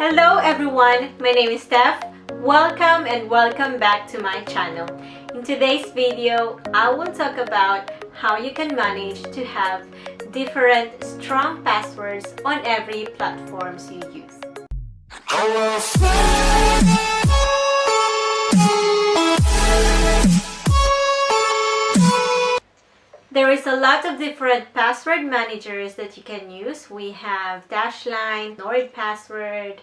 Hello everyone, my name is Steph. Welcome and welcome back to my channel. In today's video, I will talk about how you can manage to have different strong passwords on every platforms you use. There is a lot of different password managers that you can use. We have Dashline, NordPassword,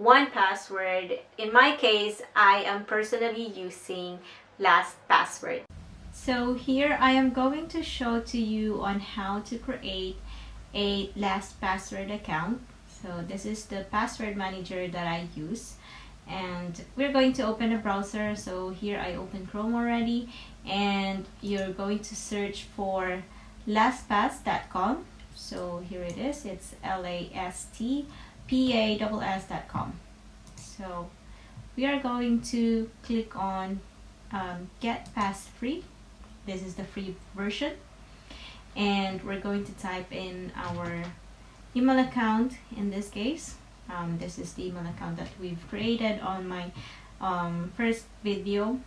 1Password. In my case, I am personally using LastPass. So here I am going to show to you on how to create a LastPass account. So this is the password manager that I use. And we're going to open a browser. So here I open Chrome already, and you're going to search for LastPass.com. So here it is, it's LastPass.com. So we are going to click on Get Pass Free. This is the free version, and we're going to type in our email account in this case. This is the email account that we've created on my first video,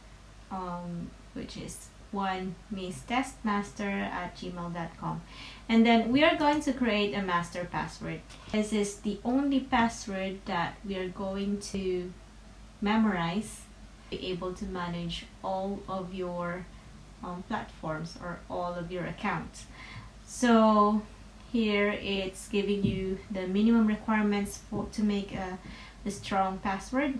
which is onemiss.testmaster@gmail.com. And then we are going to create a master password. This is the only password that we are going to memorize, be able to manage all of your platforms or all of your accounts. So here it's giving you the minimum requirements to make a strong password.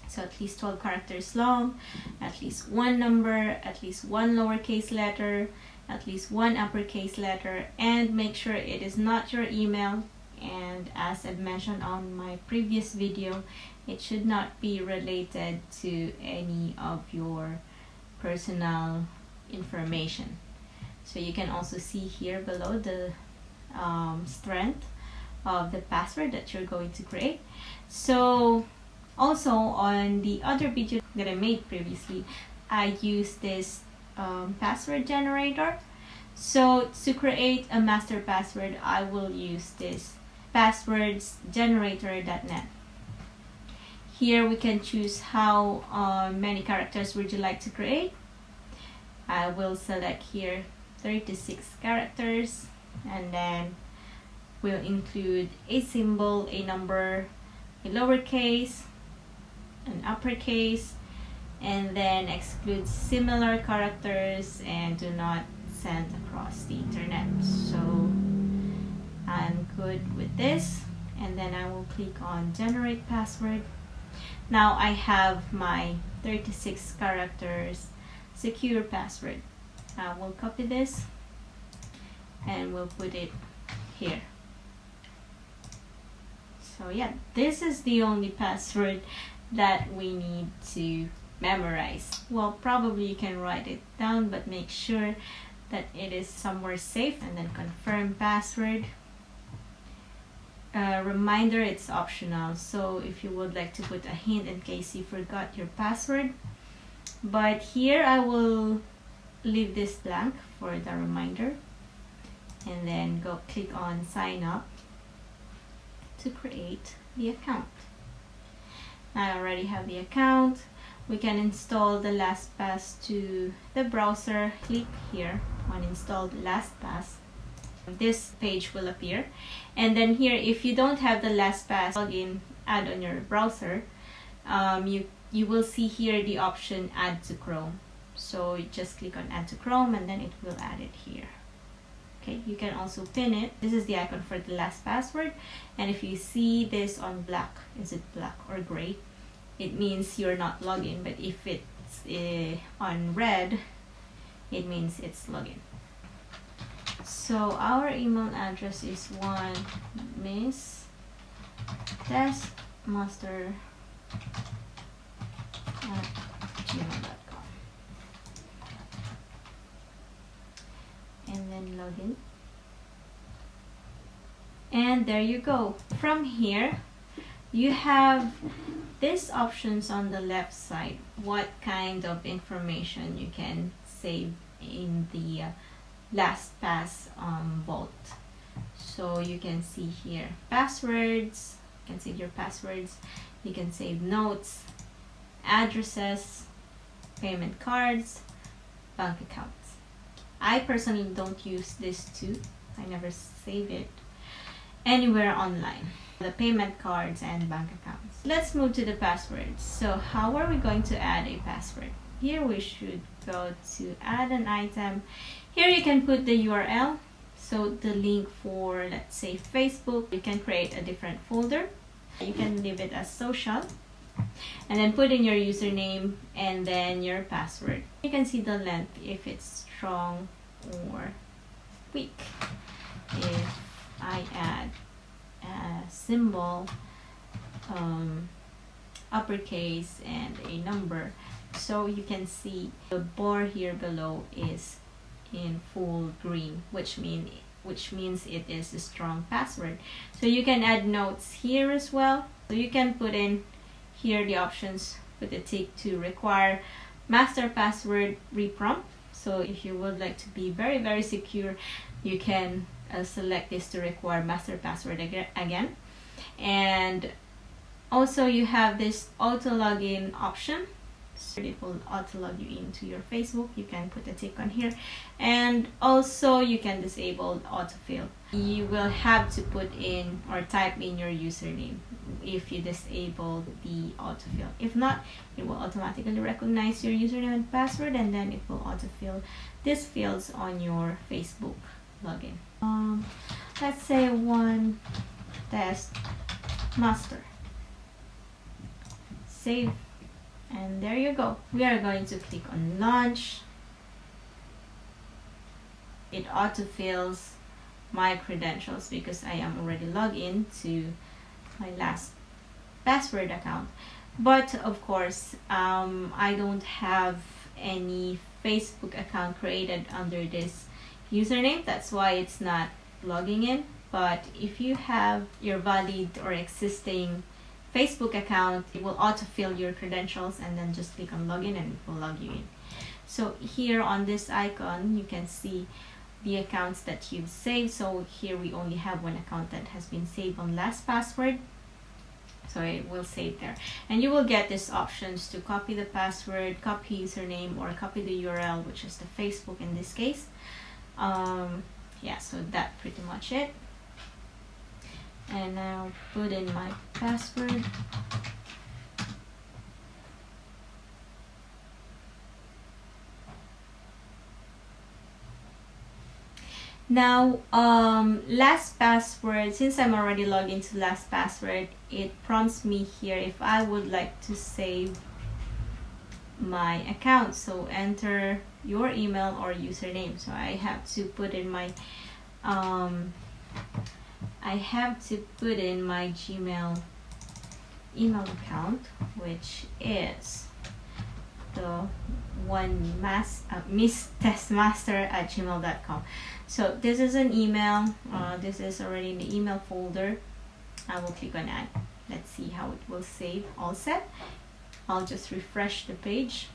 So at least 12 characters long, at least one number, at least one lowercase letter, at least one uppercase letter, and make sure it is not your email. And as I've mentioned on my previous video, it should not be related to any of your personal information. So you can also see here below the strength of the password that you're going to create. So also on the other video that I made previously, I used this password generator. So to create a master password, I will use this passwordsgenerator.net. Here we can choose how many characters would you like to create. I will select here 36 characters, and then we'll include a symbol, a number, a lowercase, an uppercase, and then exclude similar characters and do not send across the internet. So I'm good with this, and then I will click on generate password. Now I have my 36 characters secure password. I will copy this and we'll put it here. So yeah, this is the only password that we need to memorize. Well, probably you can write it down, but make sure that it is somewhere safe, and then confirm password. Reminder, it's optional, so if you would like to put a hint in case you forgot your password, but here I will leave this blank for the reminder, and then go click on sign up to create the account. I already have the account. We can install the LastPass to the browser. Click here on install LastPass. This page will appear, and then here, if you don't have the LastPass login add on your browser, you will see here the option add to Chrome. So you just click on add to Chrome, and then it will add it here. Okay, you can also pin it. This is the icon for the last password, and if you see this on black, is it black or gray, it means you're not logged in, but if it's on red, it means it's login. So our email address is onemiss.testmaster@gmail.com, and then login. And there you go. From here, you have these options on the left side, what kind of information you can save in the LastPass vault. So you can see here passwords, You can save your passwords, you can save notes, addresses, payment cards, bank accounts. I personally don't use this too. I never save it anywhere online. The payment cards and bank accounts. Let's move to the passwords. So how are we going to add a password? Here we should go to add an item. Here you can put the URL. So the link for, let's say, Facebook. You can create a different folder. You can leave it as social. And then put in your username and then your password. You can see the length, if it's strong or weak. If I add a symbol, uppercase, and a number, so you can see the bar here below is in full green, which means it is a strong password. So you can add notes here as well. So you can put in here the options with a tick to require master password reprompt. So if you would like to be very, very secure, you can select this to require master password again. And also you have this auto login option. So it will auto log you into your Facebook. You can put a tick on here, and also you can disable autofill. You will have to put in or type in your username if you disable the autofill. If not, it will automatically recognize your username and password, and then it will autofill these fields on your Facebook login. Let's say one test master. Save. And there you go. We are going to click on launch. It autofills my credentials because I am already logged in to my LastPass account. But of course, I don't have any Facebook account created under this username. That's why it's not logging in. But if you have your valid or existing Facebook account, it will autofill your credentials, and then just click on login and it will log you in. So here on this icon, you can see the accounts that you've saved. So here we only have one account that has been saved on LastPass, so it will save there. And you will get these options to copy the password, copy username, or copy the URL, which is the Facebook in this case. Yeah, so that's pretty much it. And I'll put in my password. Now, LastPass, since I'm already logged into LastPass, it prompts me here if I would like to save my account. So enter your email or username. So I have to put in my Gmail email account, which is the one misstestmaster@gmail.com. So this is an email. This is already in the email folder. I will click on add. Let's see how it will save. All set. I'll just refresh the page.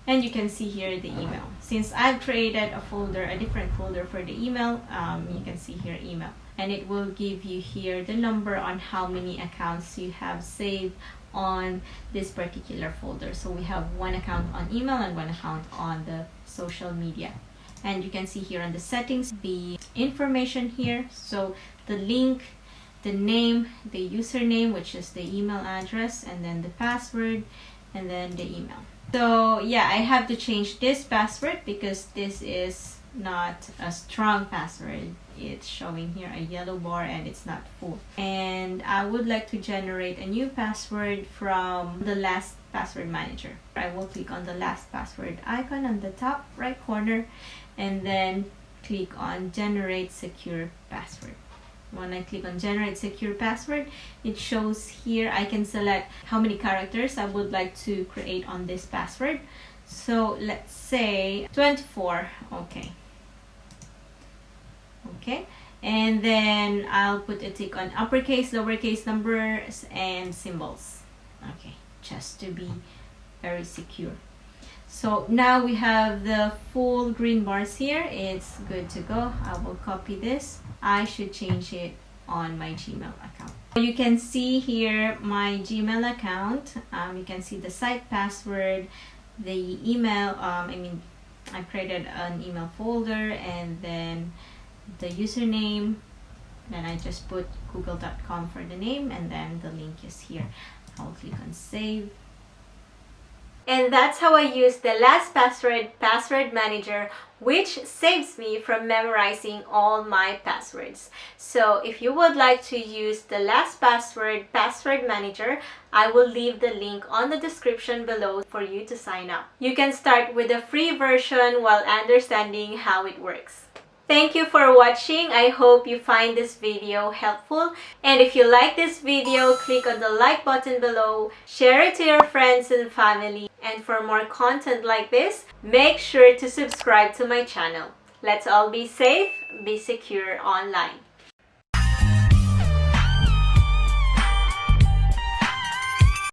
And you can see here the email. Since I've created a different folder for the email, you can see here email. And it will give you here the number on how many accounts you have saved on this particular folder. So we have one account on email and one account on the social media. And you can see here on the settings, the information here. So the link, the name, the username, which is the email address, and then the password, and then the email. So yeah, I have to change this password because this is not a strong password. It's showing here a yellow bar and it's not full. And I would like to generate a new password from the LastPass manager. I will click on the LastPass icon on the top right corner and then click on generate secure password. When I click on generate secure password, it shows here I can select how many characters I would like to create on this password. So let's say 24. Okay, and then I'll put a tick on uppercase, lowercase numbers, and symbols. Okay, just to be very secure. So now we have the full green bars here. It's good to go. I will copy this. I should change it on my Gmail account. You can see here my Gmail account. You can see the site password, the email. I created an email folder, and then the username. Then I just put google.com for the name, and then the link is here. I'll click on save. And that's how I use the LastPass password manager, which saves me from memorizing all my passwords. So if you would like to use the LastPass password manager, I will leave the link on the description below for you to sign up. You can start with the free version while understanding how it works. Thank you for watching. I hope you find this video helpful. And if you like this video, click on the like button below, share it to your friends and family. And for more content like this, make sure to subscribe to my channel. Let's all be safe, be secure online.